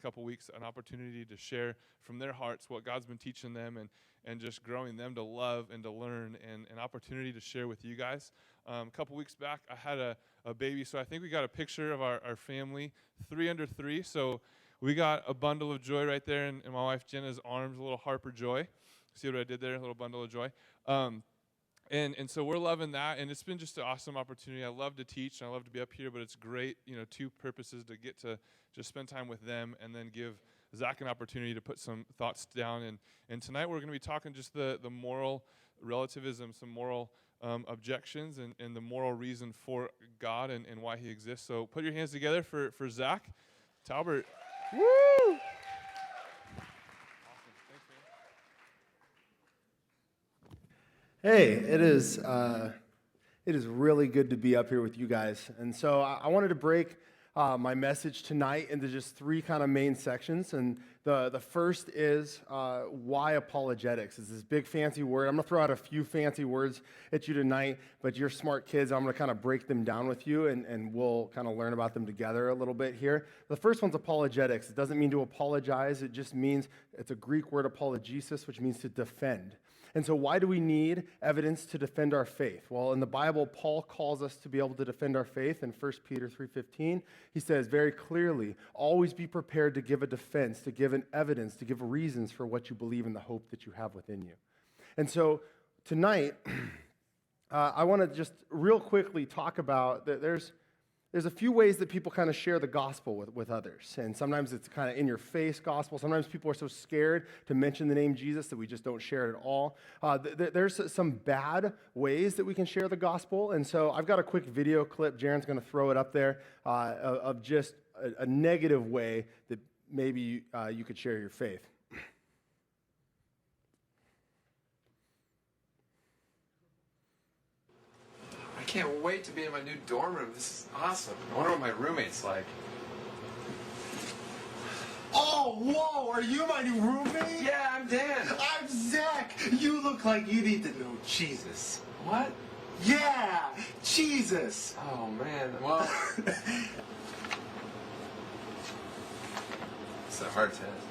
couple weeks an opportunity to share from their hearts what God's been teaching them and just growing them to love and to learn, and an opportunity to share with you guys. A couple weeks back, I had a baby, so I think we got a picture of our family, 3 under 3. So we got a bundle of joy right there in my wife Jenna's arms, a little Harper Joy. See what I did there? A little bundle of joy. And so we're loving that, and it's been just an awesome opportunity. I love to teach, and I love to be up here, but it's great, 2 purposes: to get to just spend time with them, and then give Zack an opportunity to put some thoughts down. And tonight we're going to be talking just the moral relativism, some moral objections, and the moral reason for God and why he exists. So put your hands together for Zack. Talbert. Woo! Awesome. Thanks, man. Hey, it is really good to be up here with you guys. And so I wanted to break my message tonight into just 3 kind of main sections. And the first is why apologetics. It's this big fancy word. I'm going to throw out a few fancy words at you tonight, but you're smart kids. I'm going to kind of break them down with you, and we'll kind of learn about them together a little bit here. The first one's apologetics. It doesn't mean to apologize. It just means, it's a Greek word, apologesis, which means to defend. And so why do we need evidence to defend our faith? Well, in the Bible, Paul calls us to be able to defend our faith. In 1 Peter 3:15, he says very clearly, always be prepared to give a defense, to give an evidence, to give reasons for what you believe in the hope that you have within you. And so tonight, I want to just real quickly talk about that there's a few ways that people kind of share the gospel with others. And sometimes it's kind of in-your-face gospel. Sometimes people are so scared to mention the name Jesus that we just don't share it at all. There's some bad ways that we can share the gospel. And so I've got a quick video clip. Jaren's going to throw it up there of just a negative way that maybe you could share your faith. I can't wait to be in my new dorm room. This is awesome. I wonder what my roommate's like. Oh, whoa, are you my new roommate? Yeah, I'm Dan. I'm Zack. You look like you need to know Jesus. What? Yeah, Jesus. Oh, man. Well, it's a hard test.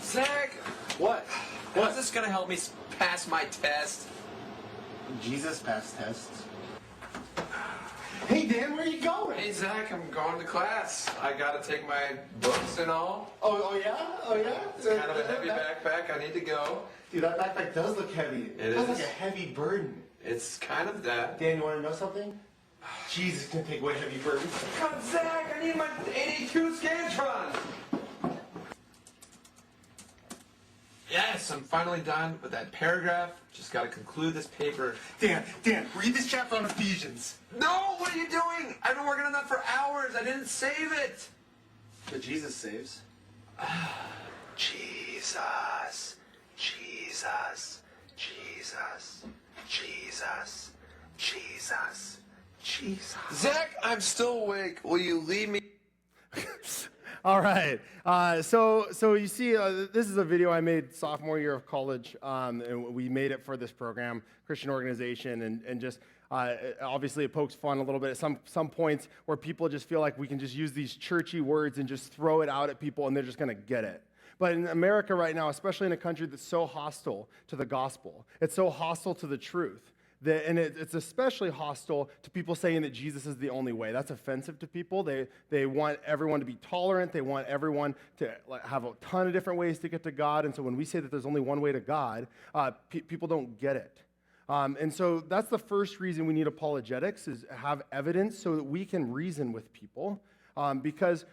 Zack! What? How's this gonna help me pass my test? Jesus passed tests. Hey, Dan, where are you going? Hey, Zack, I'm going to class. I gotta take my books and all. Oh yeah? Oh, yeah? It's kind of a heavy backpack. I need to go. Dude, that backpack does look heavy. It That's is. like a heavy burden. It's kind of that. Dan, you want to know something? Jesus can take away heavy burdens. God, Zack, I need my 82 Scantron! Yes, I'm finally done with that paragraph. Just gotta conclude this paper. Dan, read this chapter on Ephesians. No, what are you doing? I've been working on that for hours. I didn't save it. But Jesus saves. Jesus, Jesus, Jesus, Jesus, Jesus, Jesus. Zack, I'm still awake. Will you leave me? All right. So you see, this is a video I made sophomore year of college, and we made it for this program, Christian organization, and just obviously it pokes fun a little bit at some points where people just feel like we can just use these churchy words and just throw it out at people, and they're just going to get it. But in America right now, especially in a country that's so hostile to the gospel, it's so hostile to the truth. And it's especially hostile to people saying that Jesus is the only way. That's offensive to people. They want everyone to be tolerant. They want everyone to have a ton of different ways to get to God. And so when we say that there's only one way to God, people don't get it. And so that's the first reason we need apologetics, is have evidence so that we can reason with people. Because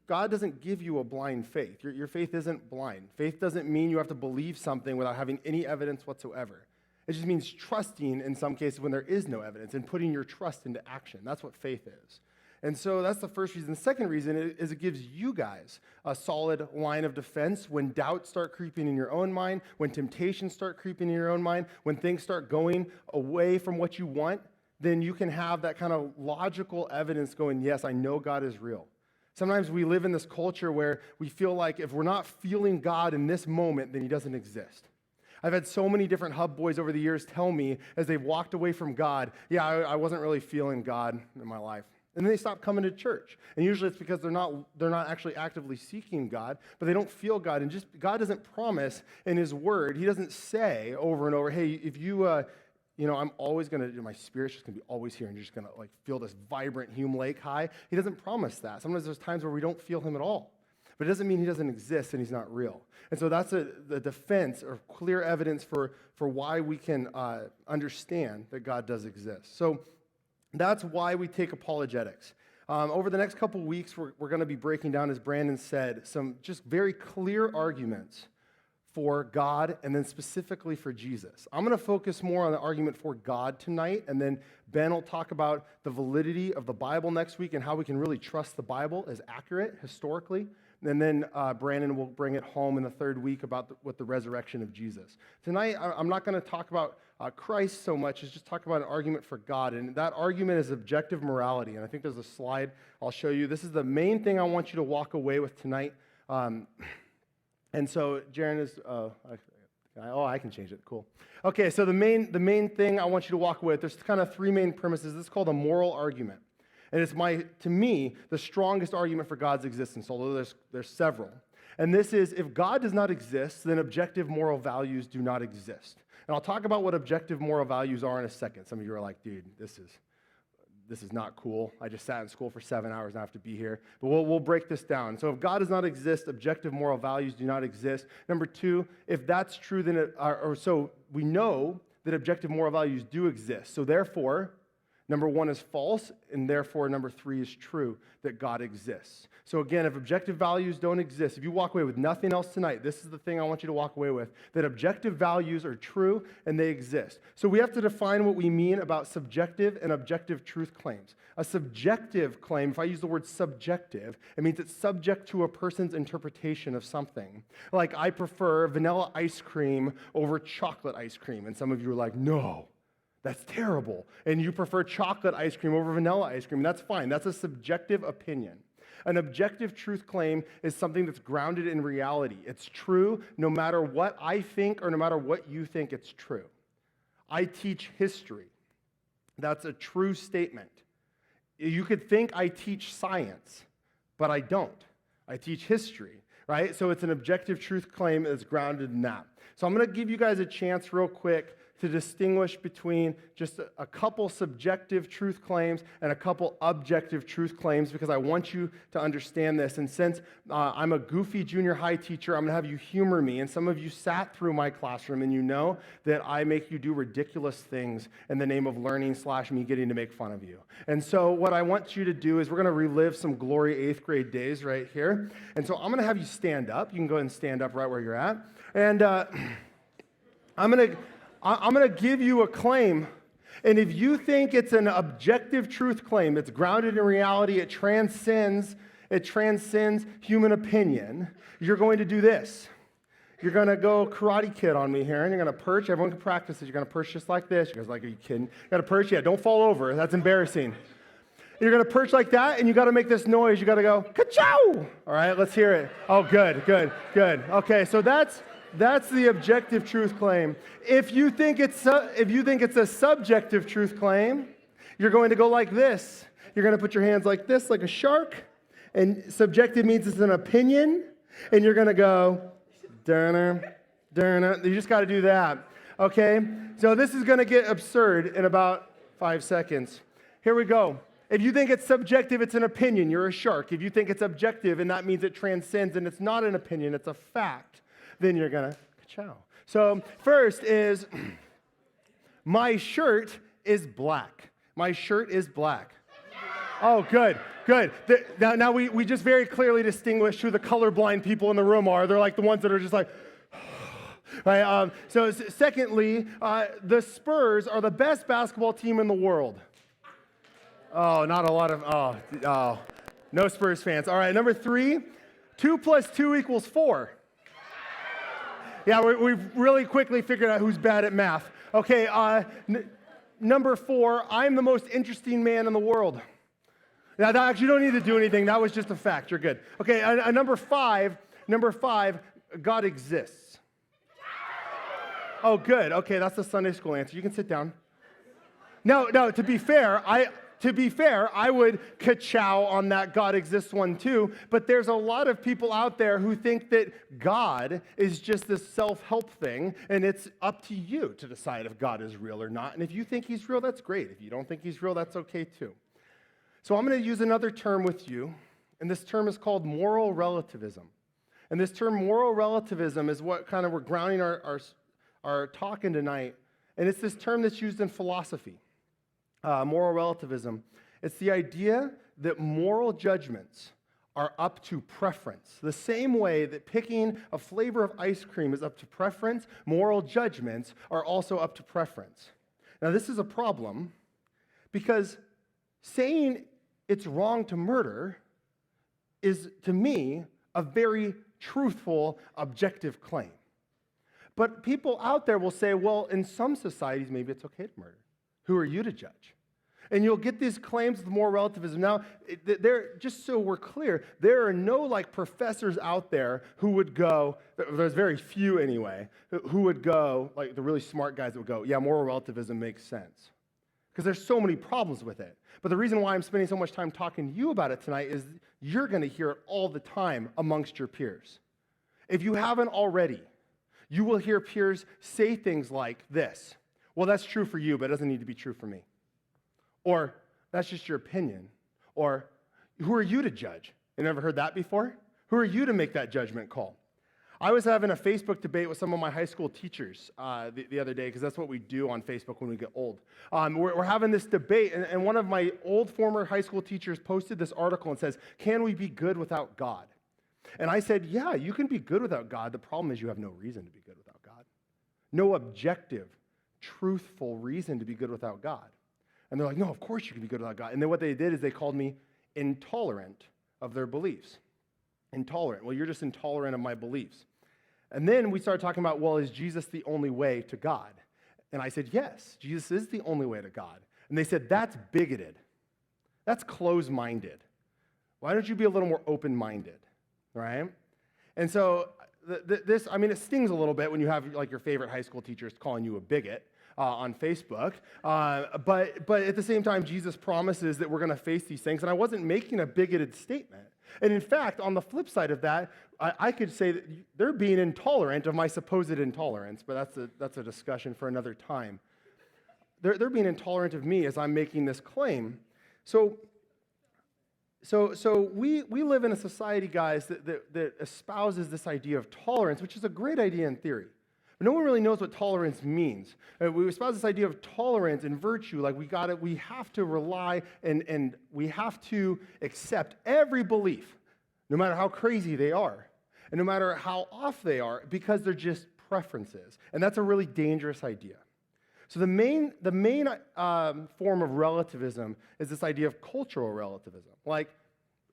God doesn't give you a blind faith. Your faith isn't blind. Faith doesn't mean you have to believe something without having any evidence whatsoever. It just means trusting in some cases when there is no evidence and putting your trust into action. That's what faith is. And so that's the first reason. The second reason is it gives you guys a solid line of defense when doubts start creeping in your own mind, when temptations start creeping in your own mind, when things start going away from what you want, then you can have that kind of logical evidence going, yes, I know God is real. Sometimes we live in this culture where we feel like if we're not feeling God in this moment, then he doesn't exist. I've had so many different hub boys over the years tell me as they've walked away from God, yeah, I wasn't really feeling God in my life. And then they stop coming to church. And usually it's because they're not actually actively seeking God, but they don't feel God. And just God doesn't promise in his word. He doesn't say over and over, hey, if you, I'm always going to, my spirit's just going to be always here and you're just going to like feel this vibrant Hume Lake high. He doesn't promise that. Sometimes there's times where we don't feel him at all. But it doesn't mean he doesn't exist and he's not real. And so that's the defense or clear evidence for why we can understand that God does exist. So that's why we take apologetics. Over the next couple weeks, we're going to be breaking down, as Brandon said, some just very clear arguments for God and then specifically for Jesus. I'm going to focus more on the argument for God tonight, and then Ben will talk about the validity of the Bible next week and how we can really trust the Bible as accurate historically. And then Brandon will bring it home in the third week about what the resurrection of Jesus. Tonight, I'm not going to talk about Christ so much as just talk about an argument for God. And that argument is objective morality. And I think there's a slide I'll show you. This is the main thing I want you to walk away with tonight. And so Jaron is, I can change it. Cool. Okay, so the main thing I want you to walk away with, there's kind of three main premises. This is called a moral argument. And it's to me, the strongest argument for God's existence, although there's several. And this is, if God does not exist, then objective moral values do not exist. And I'll talk about what objective moral values are in a second. Some of you are like, dude, this is not cool. I just sat in school for 7 hours and I have to be here. But we'll break this down. So if God does not exist, objective moral values do not exist. Number two, if that's true, then so we know that objective moral values do exist. So therefore, number one is false, and therefore number three is true, that God exists. So again, if objective values don't exist, if you walk away with nothing else tonight, this is the thing I want you to walk away with, that objective values are true and they exist. So we have to define what we mean about subjective and objective truth claims. A subjective claim, if I use the word subjective, it means it's subject to a person's interpretation of something. Like, I prefer vanilla ice cream over chocolate ice cream, and some of you are like, no. That's terrible. And you prefer chocolate ice cream over vanilla ice cream. That's fine. That's a subjective opinion. An objective truth claim is something that's grounded in reality. It's true no matter what I think or no matter what you think, it's true. I teach history. That's a true statement. You could think I teach science, but I don't. I teach history, right? So it's an objective truth claim that's grounded in that. So I'm going to give you guys a chance real quick to distinguish between just a couple subjective truth claims and a couple objective truth claims, because I want you to understand this. And since I'm a goofy junior high teacher, I'm going to have you humor me. And some of you sat through my classroom and you know that I make you do ridiculous things in the name of learning / me getting to make fun of you. And so what I want you to do is we're going to relive some glory 8th grade days right here. And so I'm going to have you stand up. You can go ahead and stand up right where you're at. And I'm going to give you a claim, and if you think it's an objective truth claim, it's grounded in reality, it transcends human opinion, you're going to do this. You're going to go Karate Kid on me here, and you're going to perch. Everyone can practice this. You're going to perch just like this. You guys like, are you kidding? You got to perch. Yeah, don't fall over. That's embarrassing. You're going to perch like that, and you got to make this noise. You got to go, ka-chow! All right, let's hear it. Oh, good. Okay, so that's the objective truth claim. If you think it's a subjective truth claim, you're going to go like this. You're going to put your hands like this, like a shark. And subjective means it's an opinion. And you're going to go, durna. You just got to do that. Okay? So this is going to get absurd in about 5 seconds. Here we go. If you think it's subjective, it's an opinion. You're a shark. If you think it's objective, and that means it transcends, and it's not an opinion, it's a fact, then you're going to ka-chow. So first is, my shirt is black. My shirt is black. Oh, good. Now we just very clearly distinguish who the colorblind people in the room are. They're like the ones that are just like, right? So secondly, the Spurs are the best basketball team in the world. Oh, not a lot of, no Spurs fans. All right, number 3, 2 + 2 = 4. Yeah, we've really quickly figured out who's bad at math. Okay, number 4, I'm the most interesting man in the world. Now, that actually, you don't need to do anything. That was just a fact. You're good. Okay, number 5, God exists. Oh, good. Okay, that's the Sunday school answer. You can sit down. No, to be fair, I would ka-chow on that God exists one too, but there's a lot of people out there who think that God is just this self-help thing, and it's up to you to decide if God is real or not. And if you think he's real, that's great. If you don't think he's real, that's okay too. So I'm going to use another term with you, and this term is called moral relativism. And this term moral relativism is what kind of we're grounding our talk in tonight, and it's this term that's used in philosophy. Moral relativism. It's the idea that moral judgments are up to preference. The same way that picking a flavor of ice cream is up to preference, moral judgments are also up to preference. Now, this is a problem because saying it's wrong to murder is, to me, a very truthful, objective claim. But people out there will say, well, in some societies, maybe it's okay to murder. Who are you to judge? And you'll get these claims of moral relativism. Now, just so we're clear, there are no professors out there who would go, there's very few anyway, who would go, like the really smart guys that would go, yeah, moral relativism makes sense. Because there's so many problems with it. But the reason why I'm spending so much time talking to you about it tonight is you're going to hear it all the time amongst your peers. If you haven't already, you will hear peers say things like this. Well, that's true for you, but it doesn't need to be true for me. Or, that's just your opinion. Or, who are you to judge? You never heard that before? Who are you to make that judgment call? I was having a Facebook debate with some of my high school teachers the other day, because that's what we do on Facebook when we get old. We're having this debate, and one of my old former high school teachers posted this article and says, can we be good without God? And I said, yeah, you can be good without God. The problem is you have no reason to be good without God. No objective, truthful reason to be good without God. And they're like, no, of course you can be good without God. And then what they did is they called me intolerant of their beliefs. Intolerant. Well, you're just intolerant of my beliefs. And then we started talking about, well, is Jesus the only way to God? And I said, yes, Jesus is the only way to God. And they said, that's bigoted. That's closed-minded. Why don't you be a little more open-minded, right? And so it stings a little bit when you have your favorite high school teachers calling you a bigot on Facebook. But at the same time, Jesus promises that we're going to face these things. And I wasn't making a bigoted statement. And in fact, on the flip side of that, I could say that they're being intolerant of my supposed intolerance, but that's a discussion for another time. They're being intolerant of me as I'm making this claim. So we live in a society, guys, that espouses this idea of tolerance, which is a great idea in theory. But no one really knows what tolerance means. We espouse this idea of tolerance and virtue, like we have to rely and we have to accept every belief, no matter how crazy they are, and no matter how off they are, because they're just preferences. And that's a really dangerous idea. So the main form of relativism is this idea of cultural relativism. Like,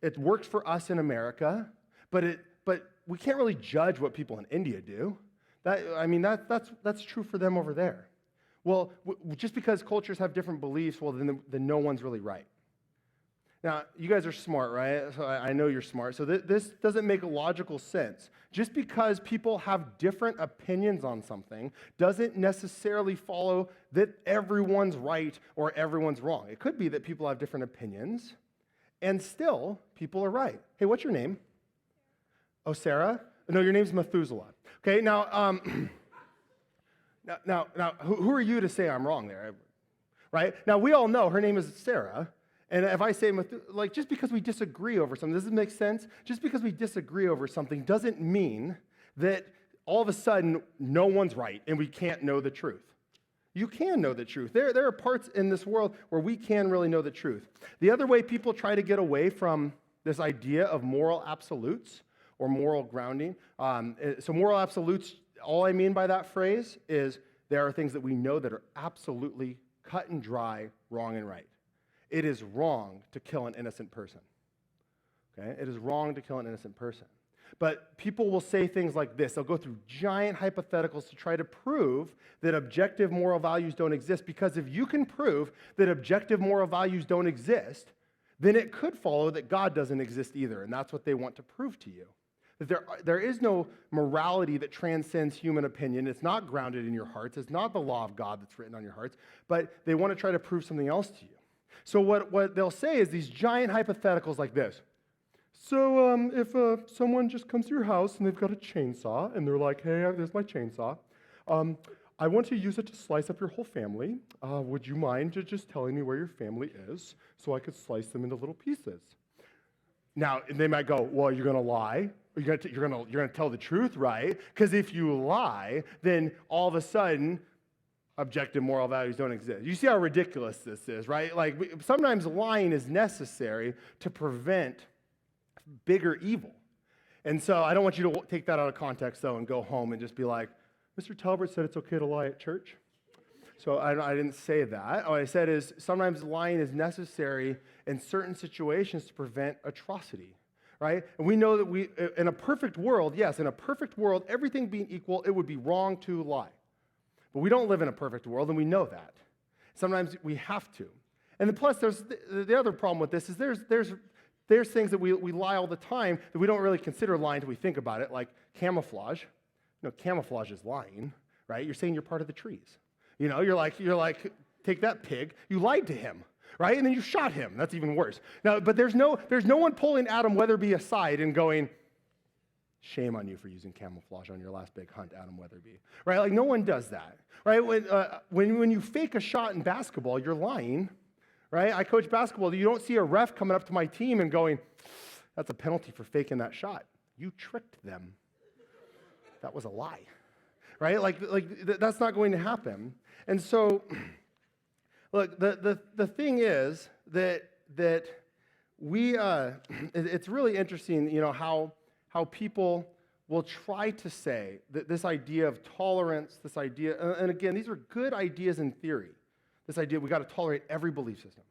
it works for us in America, but we can't really judge what people in India do. That's true for them over there. Well, just because cultures have different beliefs, well, then no one's really right. Now, you guys are smart, right? So I know you're smart. So this doesn't make logical sense. Just because people have different opinions on something doesn't necessarily follow that everyone's right or everyone's wrong. It could be that people have different opinions, and still, people are right. Hey, what's your name? Oh, Sarah? No, your name's Methuselah. Okay, now, who are you to say I'm wrong there, right? Now, we all know her name is Sarah, and if I say, just because we disagree over something, does it make sense? Just because we disagree over something doesn't mean that all of a sudden no one's right and we can't know the truth. You can know the truth. There are parts in this world where we can really know the truth. The other way people try to get away from this idea of moral absolutes or moral grounding. So moral absolutes, all I mean by that phrase is there are things that we know that are absolutely cut and dry, wrong and right. It is wrong to kill an innocent person. Okay? It is wrong to kill an innocent person. But people will say things like this. They'll go through giant hypotheticals to try to prove that objective moral values don't exist, because if you can prove that objective moral values don't exist, then it could follow that God doesn't exist either, and that's what they want to prove to you. That there is no morality that transcends human opinion. It's not grounded in your hearts. It's not the law of God that's written on your hearts, but they want to try to prove something else to you. So what they'll say is these giant hypotheticals like this. So if someone just comes to your house and they've got a chainsaw and they're like, hey, there's my chainsaw. I want to use it to slice up your whole family. Would you mind just telling me where your family is so I could slice them into little pieces? Now, they might go, well, you're going to lie? You're going to tell the truth, right? Because if you lie, then all of a sudden, objective moral values don't exist. You see how ridiculous this is, right? Like, sometimes lying is necessary to prevent bigger evil. And so I don't want you to take that out of context, though, and go home and just be like, Mr. Talbert said it's okay to lie at church. So I didn't say that. What I said is sometimes lying is necessary in certain situations to prevent atrocity, right? And we know that in a perfect world, yes, in a perfect world, everything being equal, it would be wrong to lie. But we don't live in a perfect world, and we know that. Sometimes we have to. And then plus, there's the other problem with this is there's things that we lie all the time that we don't really consider lying until we think about it, like camouflage. Camouflage is lying, right? You're saying you're part of the trees. You're like, take that pig. You lied to him, right? And then you shot him. That's even worse. Now, but there's no one pulling Adam Weatherby aside and going, shame on you for using camouflage on your last big hunt, Adam Weatherby, right? Like no one does that, right? When you fake a shot in basketball, you're lying, right? I coach basketball. You don't see a ref coming up to my team and going, that's a penalty for faking that shot. You tricked them. That was a lie, right? Like that's not going to happen. And so, look, the thing is that we it's really interesting, how people will try to say that this idea of tolerance, this idea, and again, these are good ideas in theory. This idea we got to tolerate every belief system.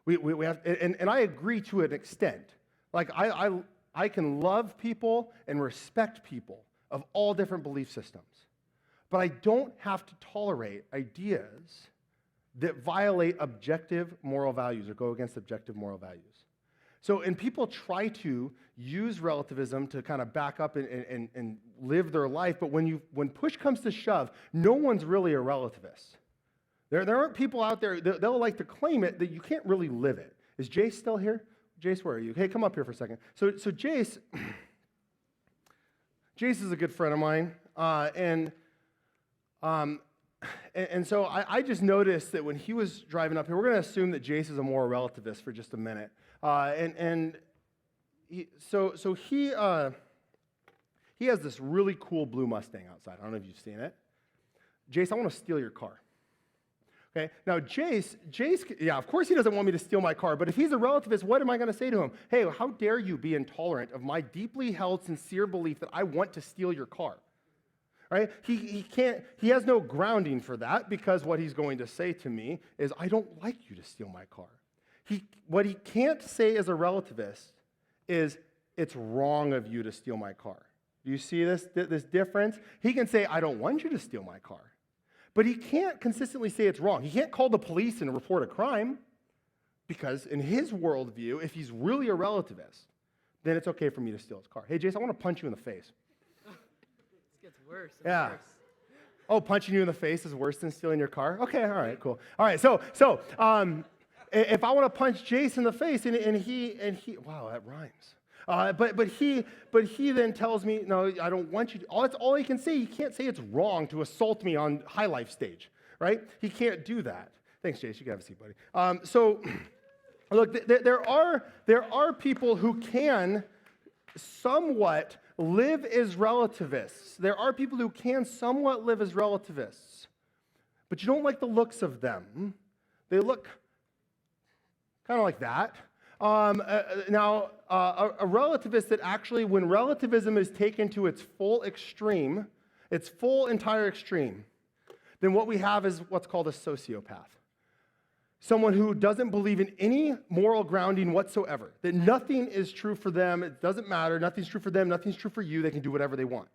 We have, and I agree to an extent. Like I can love people and respect people of all different belief systems. But I don't have to tolerate ideas that violate objective moral values or go against objective moral values. So, and people try to use relativism to kind of back up and live their life, but when push comes to shove, no one's really a relativist. There aren't people out there, they'll like to claim it, that you can't really live it. Is Jace still here? Jace, where are you? Hey, come up here for a second. So Jace is a good friend of mine, and so I just noticed that when he was driving up here, we're going to assume that Jace is a moral relativist for just a minute, he has this really cool blue Mustang outside. I don't know if you've seen it. Jace, I want to steal your car. Okay, now Jace, yeah, of course he doesn't want me to steal my car, but if he's a relativist, what am I going to say to him? Hey, how dare you be intolerant of my deeply held, sincere belief that I want to steal your car? Right? He has no grounding for that, because what he's going to say to me is, I don't like you to steal my car. What he can't say as a relativist is, it's wrong of you to steal my car. Do you see this difference? He can say, I don't want you to steal my car. But he can't consistently say it's wrong. He can't call the police and report a crime, because in his worldview, if he's really a relativist, then it's okay for me to steal his car. Hey, Jason, I want to punch you in the face. This gets worse and Yeah. worse. Oh, punching you in the face is worse than stealing your car? Okay, all right, cool. All right, so if I want to punch Jason in the face, and he, wow, that rhymes. But he then tells me, no, I don't want you to. That's all he can say. He can't say it's wrong to assault me on Highlife stage, right? He can't do that. Thanks, Jace. You can have a seat, buddy. So, look, there are people who can somewhat live as relativists. There are people who can somewhat live as relativists, but you don't like the looks of them. They look kind of like that. Now, a relativist that actually, when relativism is taken to its full extreme, its full entire extreme, then what we have is what's called a sociopath. Someone who doesn't believe in any moral grounding whatsoever, that nothing is true for them, it doesn't matter, nothing's true for them, nothing's true for you, they can do whatever they want.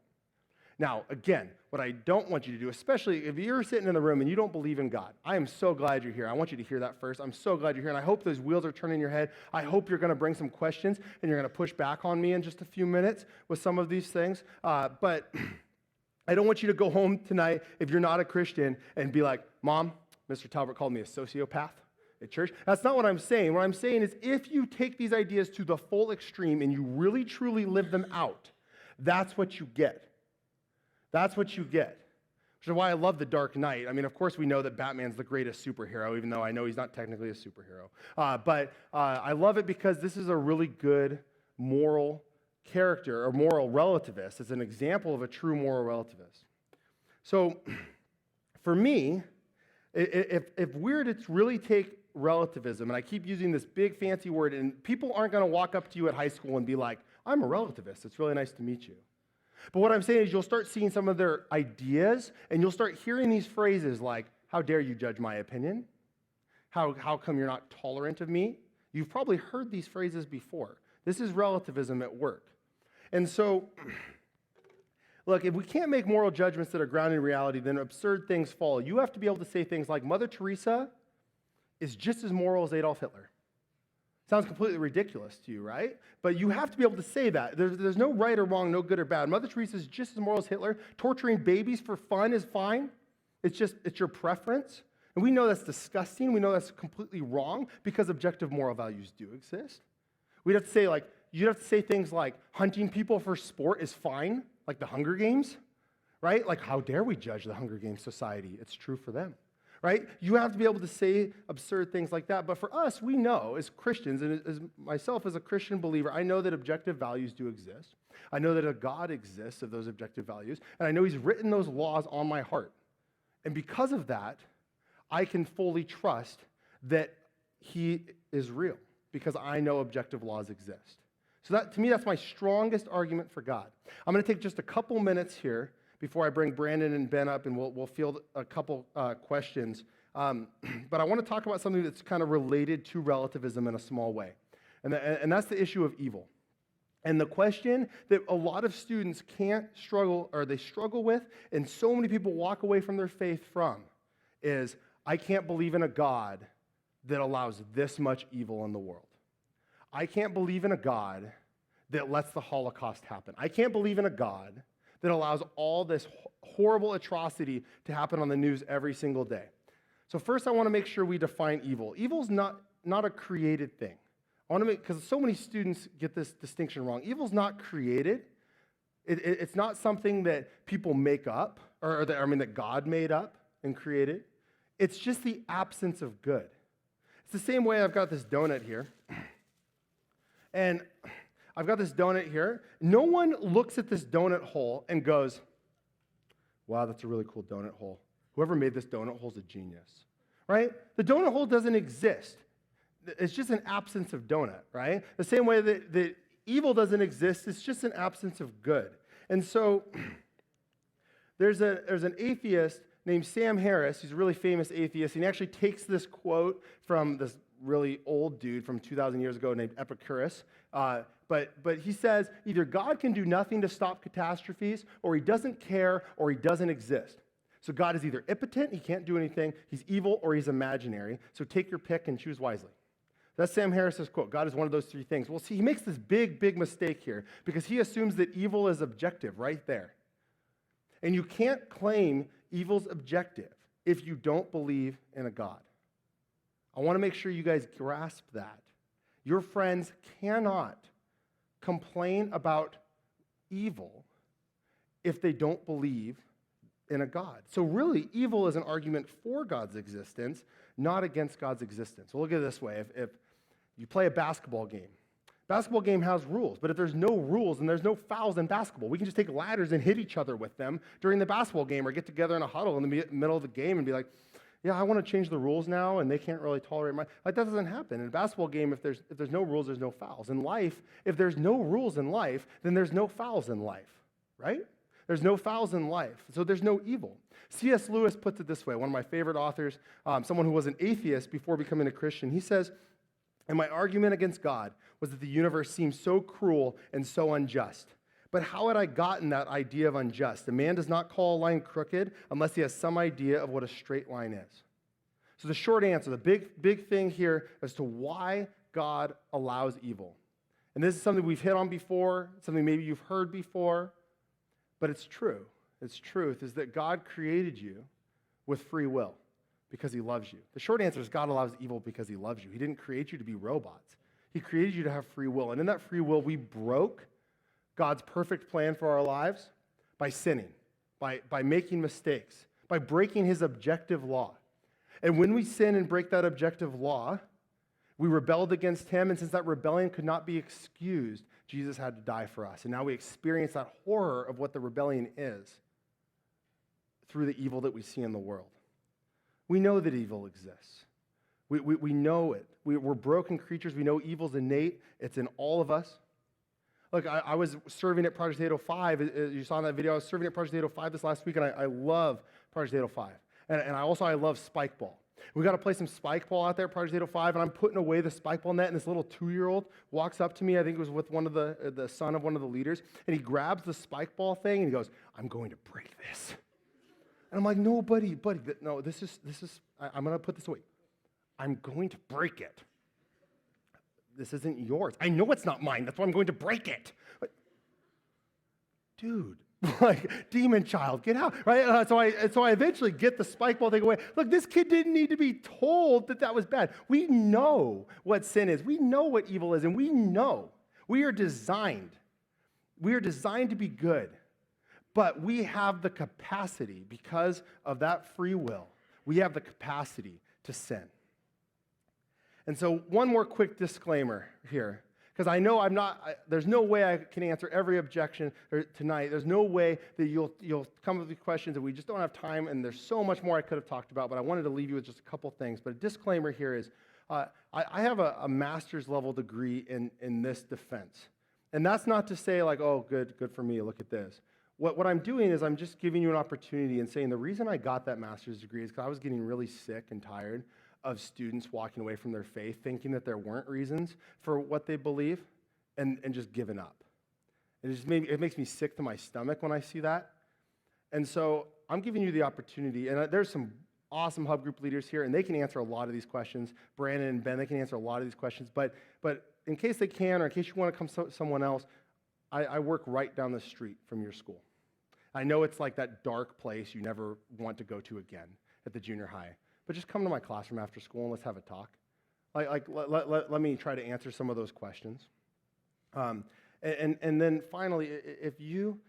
Now, again, what I don't want you to do, especially if you're sitting in the room and you don't believe in God, I am so glad you're here. I want you to hear that first. I'm so glad you're here, and I hope those wheels are turning in your head. I hope you're going to bring some questions, and you're going to push back on me in just a few minutes with some of these things. But I don't want you to go home tonight if you're not a Christian and be like, Mom, Mr. Talbert called me a sociopath at church. That's not what I'm saying. What I'm saying is if you take these ideas to the full extreme and you really, truly live them out, that's what you get. That's what you get, which is why I love The Dark Knight. I mean, of course, we know that Batman's the greatest superhero, even though I know he's not technically a superhero. But I love it because this is a really good moral character, or moral relativist. It's an example of a true moral relativist. So for me, if we're to really take relativism, and I keep using this big fancy word, and people aren't going to walk up to you at high school and be like, I'm a relativist. It's really nice to meet you. But what I'm saying is you'll start seeing some of their ideas, and you'll start hearing these phrases like, how dare you judge my opinion? How come you're not tolerant of me? You've probably heard these phrases before. This is relativism at work. And so, look, if we can't make moral judgments that are grounded in reality, then absurd things follow. You have to be able to say things like, Mother Teresa is just as moral as Adolf Hitler. Sounds completely ridiculous to you, right? But you have to be able to say that. There's no right or wrong, no good or bad. Mother Teresa is just as moral as Hitler. Torturing babies for fun is fine. It's your preference. And we know that's disgusting. We know that's completely wrong because objective moral values do exist. You'd have to say things like hunting people for sport is fine, like the Hunger Games, right? Like, how dare we judge the Hunger Games society? It's true for them. Right? You have to be able to say absurd things like that. But for us, we know as Christians, and as myself as a Christian believer, I know that objective values do exist. I know that a God exists of those objective values. And I know he's written those laws on my heart. And because of that, I can fully trust that he is real because I know objective laws exist. So that, to me, that's my strongest argument for God. I'm going to take just a couple minutes here before I bring Brandon and Ben up, and we'll field a couple questions. But I want to talk about something that's kind of related to relativism in a small way, and that's the issue of evil. And the question that a lot of students they struggle with, and so many people walk away from their faith from, is, I can't believe in a God that allows this much evil in the world. I can't believe in a God that lets the Holocaust happen. I can't believe in a God that allows all this horrible atrocity to happen on the news every single day. So first, I want to make sure we define evil. Evil's not a created thing. Because so many students get this distinction wrong. Evil's not created. It's not something that people make up, that God made up and created. It's just the absence of good. It's the same way I've got this donut here. And I've got this donut here. No one looks at this donut hole and goes, wow, that's a really cool donut hole. Whoever made this donut hole is a genius, right? The donut hole doesn't exist. It's just an absence of donut, right? The same way that evil doesn't exist, it's just an absence of good. And so there's an atheist named Sam Harris. He's a really famous atheist. And he actually takes this quote from this really old dude from 2,000 years ago named Epicurus. But he says, either God can do nothing to stop catastrophes, or he doesn't care, or he doesn't exist. So God is either impotent, he can't do anything, he's evil, or he's imaginary. So take your pick and choose wisely. That's Sam Harris's quote. God is one of those three things. Well, see, he makes this big mistake here because he assumes that evil is objective right there. And you can't claim evil's objective if you don't believe in a God. I want to make sure you guys grasp that. Your friends cannot complain about evil if they don't believe in a God. So really, evil is an argument for God's existence, not against God's existence. So look at it this way. If you play a basketball game has rules, but if there's no rules and there's no fouls in basketball, we can just take ladders and hit each other with them during the basketball game or get together in a huddle in the middle of the game and be like, yeah, I want to change the rules now, and they can't really tolerate that doesn't happen. In a basketball game, if there's no rules, there's no fouls. In life, if there's no rules in life, then there's no fouls in life, right? There's no fouls in life, so there's no evil. C.S. Lewis puts it this way, one of my favorite authors, someone who was an atheist before becoming a Christian. He says, and my argument against God was that the universe seemed so cruel and so unjust. But how had I gotten that idea of unjust? A man does not call a line crooked unless he has some idea of what a straight line is. So the short answer, the big thing here as to why God allows evil. And this is something we've hit on before, something maybe you've heard before, but it's true. Its truth is that God created you with free will because he loves you. The short answer is God allows evil because he loves you. He didn't create you to be robots. He created you to have free will. And in that free will, we broke God's perfect plan for our lives by sinning, by making mistakes, by breaking his objective law. And when we sin and break that objective law, we rebelled against him, and since that rebellion could not be excused, Jesus had to die for us. And now we experience that horror of what the rebellion is through the evil that we see in the world. We know that evil exists. We know it. We're broken creatures. We know evil's innate. It's in all of us. Look, I was serving at Project 805. As you saw in that video, I was serving at Project 805 this last week, and I love Project 805. And I love spike ball. We got to play some spike ball out there at Project 805, and I'm putting away the spike ball net, and this little 2-year-old walks up to me. I think it was with one of the son of one of the leaders, and he grabs the spike ball thing, and he goes, "I'm going to break this." And I'm like, "No, buddy, no, this is. I'm going to put this away. I'm going to break it. This isn't yours. I know it's not mine. That's why I'm going to break it." But, dude, like, demon child, get out, right? So I eventually get the spike ball thing away. Look, this kid didn't need to be told that was bad. We know what sin is. We know what evil is, and we know we are designed. We are designed to be good, but we have the capacity, because of that free will, we have the capacity to sin. And so one more quick disclaimer here, because I know there's no way I can answer every objection tonight. There's no way that you'll come up with questions, and we just don't have time, and there's so much more I could have talked about, but I wanted to leave you with just a couple things. But a disclaimer here is, I have a master's level degree in this defense. And that's not to say like, oh, good for me, look at this. What I'm doing is I'm just giving you an opportunity and saying the reason I got that master's degree is because I was getting really sick and tired of students walking away from their faith thinking that there weren't reasons for what they believe and just giving up. It makes me sick to my stomach when I see that. And so I'm giving you the opportunity, and there's some awesome hub group leaders here, and they can answer a lot of these questions. Brandon and Ben, they can answer a lot of these questions, but in case they can, or in case you want to come someone else, I work right down the street from your school. I know it's like that dark place you never want to go to again at the junior high. But just come to my classroom after school and let's have a talk. Let me try to answer some of those questions. And then finally, if you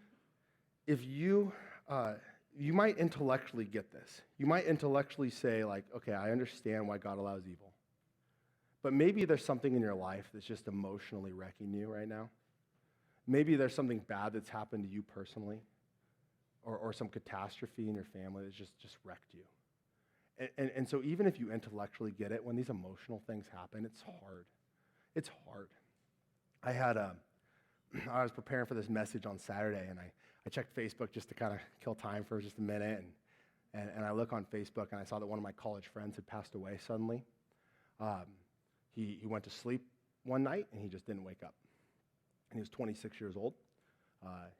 might intellectually get this. You might intellectually say like, okay, I understand why God allows evil. But maybe there's something in your life that's just emotionally wrecking you right now. Maybe there's something bad that's happened to you personally, or some catastrophe in your family that's just wrecked you. And so even if you intellectually get it, when these emotional things happen, it's hard. It's hard. I was preparing for this message on Saturday, and I checked Facebook just to kind of kill time for just a minute, and I look on Facebook, and I saw that one of my college friends had passed away suddenly. He went to sleep one night, and he just didn't wake up. And he was 26 years old.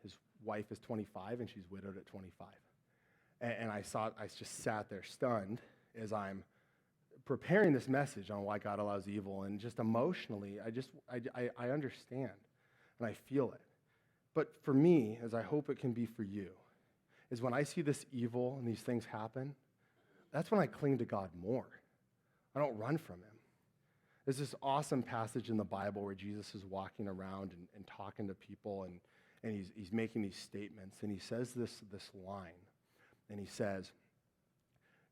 His wife is 25, and she's widowed at 25. And I just sat there stunned as I'm preparing this message on why God allows evil, and just emotionally, I understand, and I feel it. But for me, as I hope it can be for you, is when I see this evil and these things happen, that's when I cling to God more. I don't run from him. There's this awesome passage in the Bible where Jesus is walking around and talking to people, and he's making these statements, and he says this line. And he says,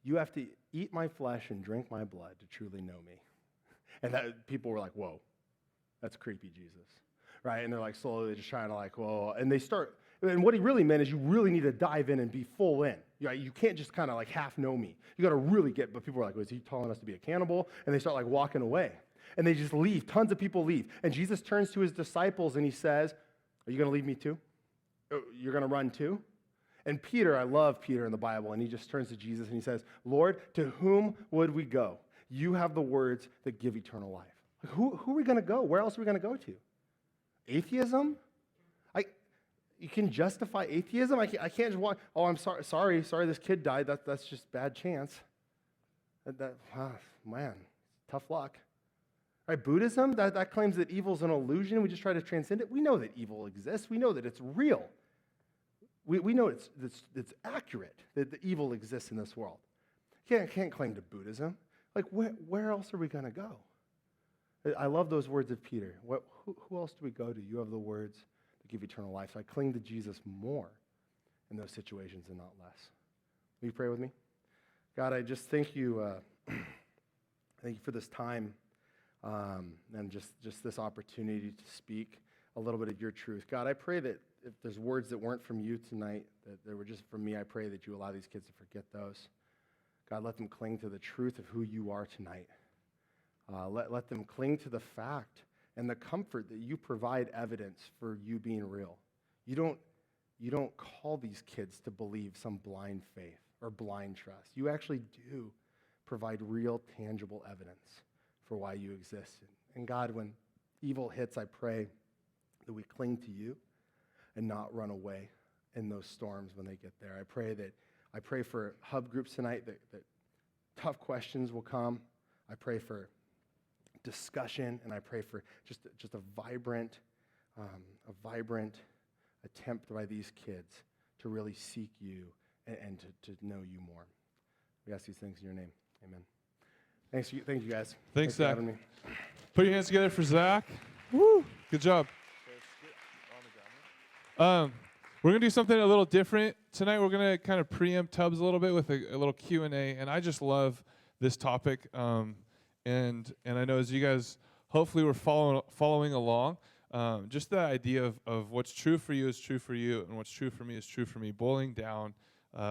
"You have to eat my flesh and drink my blood to truly know me." And people were like, "Whoa, that's creepy, Jesus." Right? And they're like slowly just trying to like, whoa. And and what he really meant is you really need to dive in and be full in. You can't just kind of like half know me. You got to really but people were like, is he telling us to be a cannibal? And they start like walking away. And they just leave. Tons of people leave. And Jesus turns to his disciples and he says, "Are you going to leave me too? You're going to run too?" And Peter, I love Peter in the Bible, and he just turns to Jesus and he says, "Lord, to whom would we go? You have the words that give eternal life." Like, who are we going to go? Where else are we going to go to? Atheism? You can justify atheism? I can't just walk, oh, I'm sorry, this kid died. That's just bad chance. Man, tough luck. Right, Buddhism, that claims that evil's an illusion. We just try to transcend it. We know that evil exists. We know that it's real. We know it's accurate, that the evil exists in this world. Can't claim to Buddhism. Like, where else are we going to go? I love those words of Peter. Who else do we go to? You have the words that give eternal life. So I cling to Jesus more in those situations and not less. Will you pray with me? God, I just thank you. Thank you for this time and just this opportunity to speak a little bit of your truth. God, I pray that if there's words that weren't from you tonight, that they were just from me, I pray that you allow these kids to forget those. God, let them cling to the truth of who you are tonight. Let them cling to the fact and the comfort that you provide evidence for you being real. You don't call these kids to believe some blind faith or blind trust. You actually do provide real, tangible evidence for why you exist. And God, when evil hits, I pray that we cling to you and not run away in those storms when they get there. I pray for hub groups tonight that tough questions will come. I pray for discussion, and I pray for just a vibrant attempt by these kids to really seek you and to know you more. We ask these things in your name. Amen. Thank you guys. Thanks, for Zach. having me. Put your hands together for Zach. Woo! Good job. We're going to do something a little different. Tonight we're going to kind of preempt Tubbs a little bit with a little Q&A, and I just love this topic. And I know as you guys hopefully were following along, just the idea of what's true for you is true for you, and what's true for me is true for me, boiling down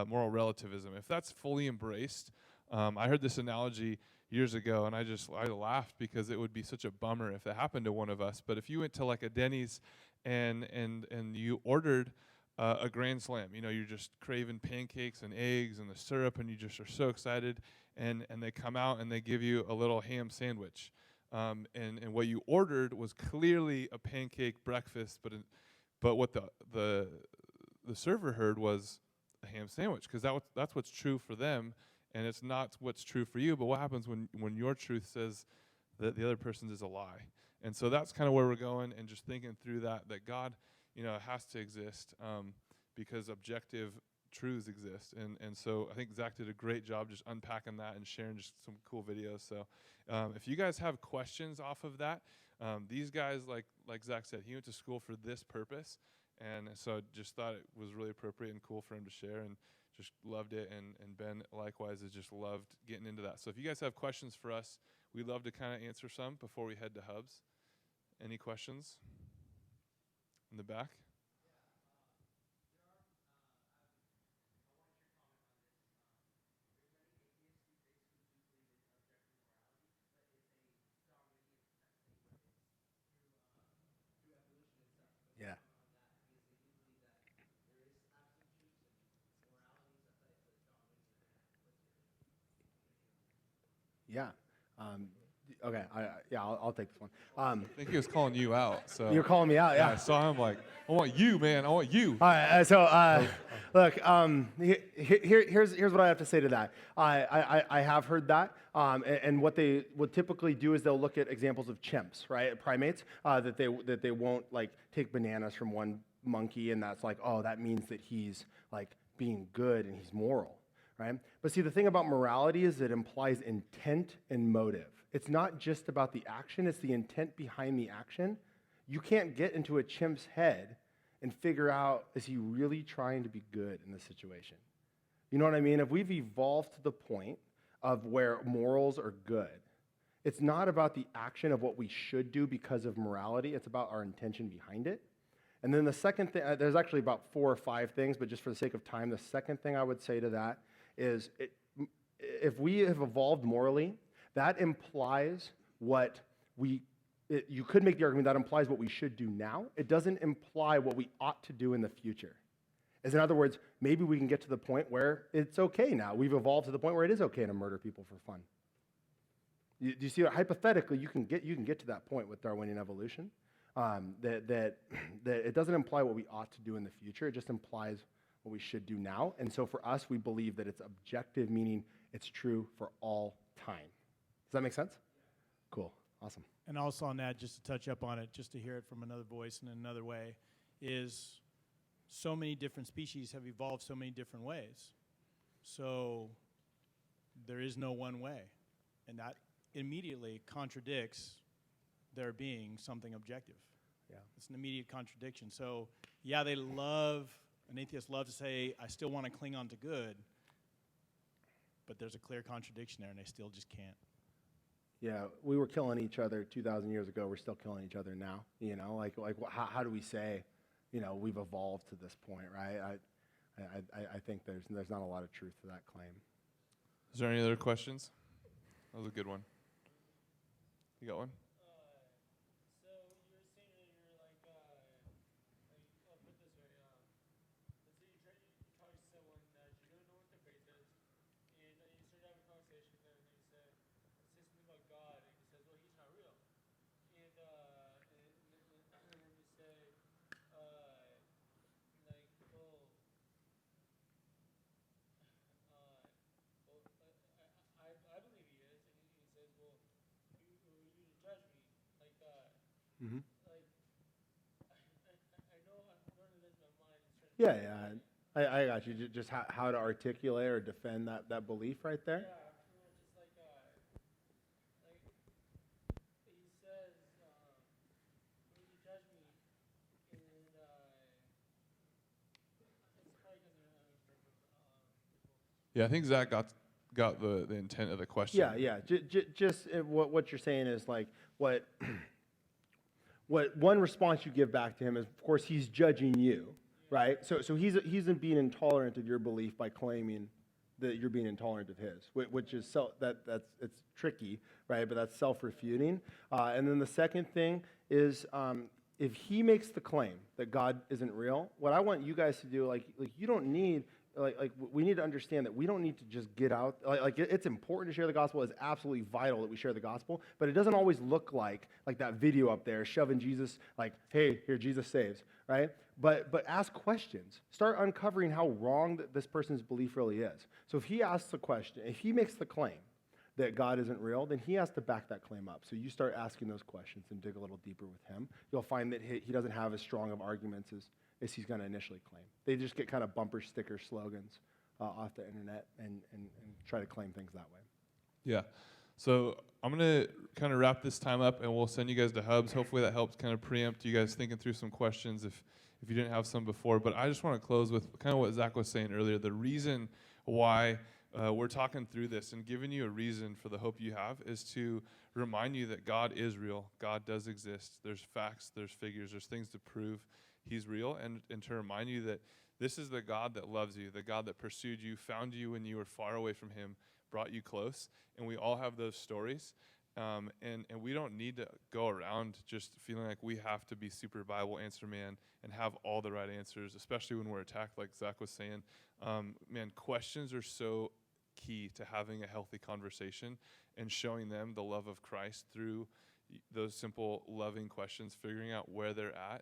moral relativism. If that's fully embraced, I heard this analogy years ago, and I laughed because it would be such a bummer if that happened to one of us. But if you went to like a Denny's and you ordered a Grand Slam, you're just craving pancakes and eggs and the syrup, and you just are so excited, and they come out and they give you a little ham sandwich, and what you ordered was clearly a pancake breakfast, but what the server heard was a ham sandwich, because that's what's true for them, and it's not what's true for you. But what happens when your truth says that the other person's is a lie? And so that's kind of where we're going, and just thinking through that God, has to exist because objective truths exist. And so I think Zach did a great job just unpacking that and sharing just some cool videos. So if you guys have questions off of that, these guys, like Zach said, he went to school for this purpose. And so just thought it was really appropriate and cool for him to share, and just loved it. And Ben, likewise, has just loved getting into that. So if you guys have questions for us, we'd love to kind of answer some before we head to Hubs. Any questions? In the back? Yeah. Yeah. Okay. I'll take this one. I think he was calling you out. So You're calling me out, yeah. I saw him like, I want you, man. I want you. All right. Look. Here's what I have to say to that. I have heard that, and what they would typically do is they'll look at examples of chimps, right, primates, that they won't like take bananas from one monkey, and that's like, oh, that means that he's like being good and he's moral. Right? But see, the thing about morality is it implies intent and motive. It's not just about the action, it's the intent behind the action. You can't get into a chimp's head and figure out, is he really trying to be good in this situation? You know what I mean? If we've evolved to the point of where morals are good, it's not about the action of what we should do because of morality, it's about our intention behind it. And then the second thing, there's actually about 4 or 5 things, but just for the sake of time, the second thing I would say to that is if we have evolved morally, that implies you could make the argument that implies what we should do now. It doesn't imply what we ought to do in the future. As in other words, maybe we can get to the point where it's okay now. We've evolved to the point where it is okay to murder people for fun. Do you see? Hypothetically, you can get to that point with Darwinian evolution. that it doesn't imply what we ought to do in the future. It just implies what we should do now. And so for us, we believe that it's objective, meaning it's true for all time. Does that make sense? Cool. Awesome. And also on that, just to touch up on it, just to hear it from another voice in another way, is so many different species have evolved so many different ways. So there is no one way. And that immediately contradicts there being something objective. Yeah. It's an immediate contradiction. So, yeah, an atheist loves to say, I still want to cling on to good, but there's a clear contradiction there, and they still just can't. Yeah, we were killing each other 2,000 years ago. We're still killing each other now. How do we say, we've evolved to this point, right? I think there's not a lot of truth to that claim. Is there any other questions? That was a good one. You got one? So you were saying earlier, I'll put this way, let's say you talk to someone that you don't know what the faith is, and you start having a conversation with them, and you say something about God, and he says, well, he's not real. And then you say, I believe he is, and he says, well, you judge me, Mm-hmm. I know I'm going to lose my mind. Yeah. I got you. Just how to articulate or defend that belief right there. Yeah, just like he says, you judge me, and it's probably Yeah, I think Zach got the intent of the question. Yeah. Just what you're saying is like what one response you give back to him is, of course, he's judging you, right? So he's being intolerant of your belief by claiming that you're being intolerant of his, which is it's tricky, right? But that's self-refuting. And then the second thing is, if he makes the claim that God isn't real, what I want you guys to do, you don't need. We need to understand that we don't need to just get out. It's important to share the gospel. It's absolutely vital that we share the gospel, but it doesn't always look like that video up there shoving Jesus, hey, here, Jesus saves, right? But ask questions. Start uncovering how wrong this person's belief really is. So if he asks the question, if he makes the claim that God isn't real, then he has to back that claim up. So you start asking those questions and dig a little deeper with him. You'll find that he doesn't have as strong of arguments as he's going to initially claim. They just get kind of bumper sticker slogans off the internet and try to claim things that way. Yeah. So I'm going to kind of wrap this time up, and we'll send you guys to Hubs. Hopefully that helps kind of preempt you guys thinking through some questions if you didn't have some before. But I just want to close with kind of what Zach was saying earlier. The reason why we're talking through this and giving you a reason for the hope you have is to remind you that God is real. God does exist. There's facts, there's figures, there's things to prove he's real, and to remind you that this is the God that loves you, the God that pursued you, found you when you were far away from him, brought you close. And we all have those stories. And we don't need to go around just feeling like we have to be super Bible answer man and have all the right answers, especially when we're attacked, like Zach was saying. Questions are so key to having a healthy conversation and showing them the love of Christ through those simple, loving questions, figuring out where they're at,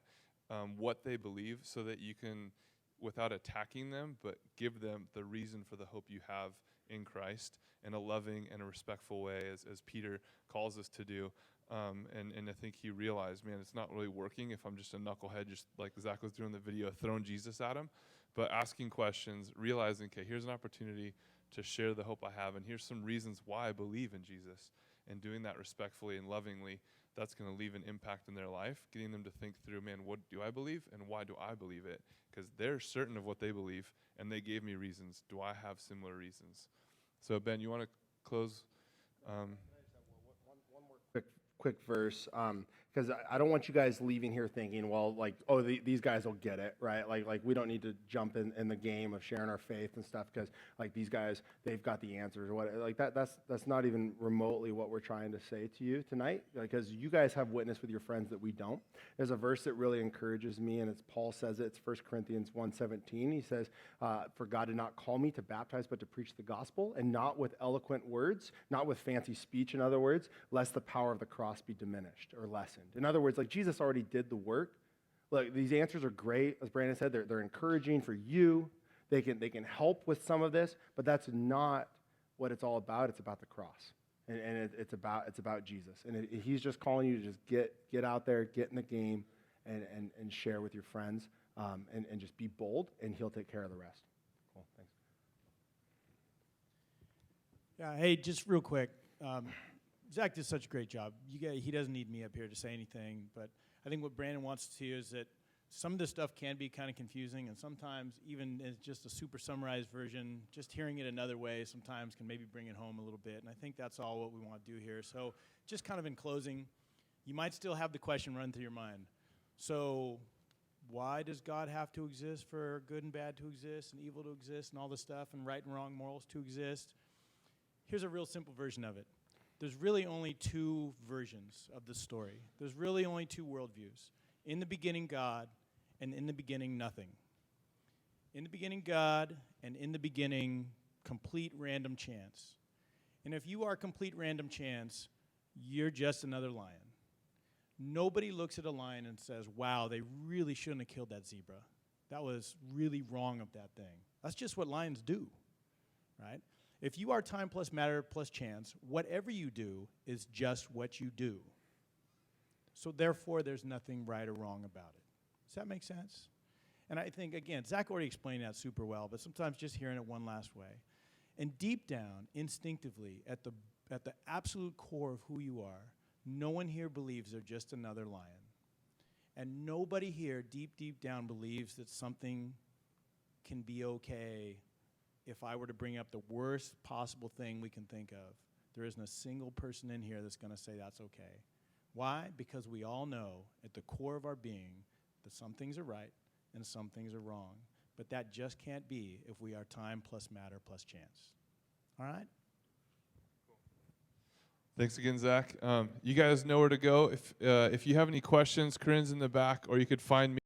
what they believe, so that you can, without attacking them, but give them the reason for the hope you have in Christ in a loving and a respectful way, as Peter calls us to do. And I think he realized, it's not really working if I'm just a knucklehead, just like Zach was doing in the video, throwing Jesus at him. But asking questions, realizing, okay, here's an opportunity to share the hope I have, and here's some reasons why I believe in Jesus. And doing that respectfully and lovingly, that's going to leave an impact in their life, getting them to think through, what do I believe and why do I believe it? Because they're certain of what they believe, and they gave me reasons. Do I have similar reasons? So, Ben, you want to close? One more quick verse, because I don't want you guys leaving here thinking, these guys will get it, right? Like we don't need to jump in the game of sharing our faith and stuff, because these guys, they've got the answers or what. That's not even remotely what we're trying to say to you tonight, because you guys have witness with your friends that we don't. There's a verse that really encourages me, and Paul says it. It's 1 Corinthians 1:17. He says, "For God did not call me to baptize, but to preach the gospel, and not with eloquent words, not with fancy speech, in other words, lest the power of the cross cross be diminished or lessened? In other words, like Jesus already did the work. Look, these answers are great. As Brandon said, they're encouraging for you. They can help with some of this, but that's not what it's all about. It's about the cross. And it's about Jesus. And he's just calling you to just get out there, get in the game, and share with your friends, and just be bold, and he'll take care of the rest. Cool, thanks. Yeah, hey, just real quick. Zack did such a great job. He doesn't need me up here to say anything, but I think what Brandon wants to see is that some of this stuff can be kind of confusing, and sometimes even as just a super summarized version, just hearing it another way sometimes can maybe bring it home a little bit, and I think that's all what we want to do here. So just kind of in closing, you might still have the question run through your mind. So why does God have to exist for good and bad to exist and evil to exist and all this stuff and right and wrong morals to exist? Here's a real simple version of it. There's really only two versions of the story. There's really only two worldviews. In the beginning, God, and in the beginning, nothing. In the beginning, God, and in the beginning, complete random chance. And if you are complete random chance, you're just another lion. Nobody looks at a lion and says, wow, they really shouldn't have killed that zebra. That was really wrong of that thing. That's just what lions do, right? If you are time plus matter plus chance, whatever you do is just what you do. So therefore, there's nothing right or wrong about it. Does that make sense? And I think, again, Zack already explained that super well, but sometimes just hearing it one last way. And deep down, instinctively, at the absolute core of who you are, no one here believes they're just another lion. And nobody here, deep down, believes that something can be okay if I were to bring up the worst possible thing we can think of. There isn't a single person in here that's going to say that's okay. Why? Because we all know at the core of our being that some things are right and some things are wrong. But that just can't be if we are time plus matter plus chance. All right? Thanks again, Zack. You guys know where to go. If you have any questions, Corinne's in the back, or you could find me.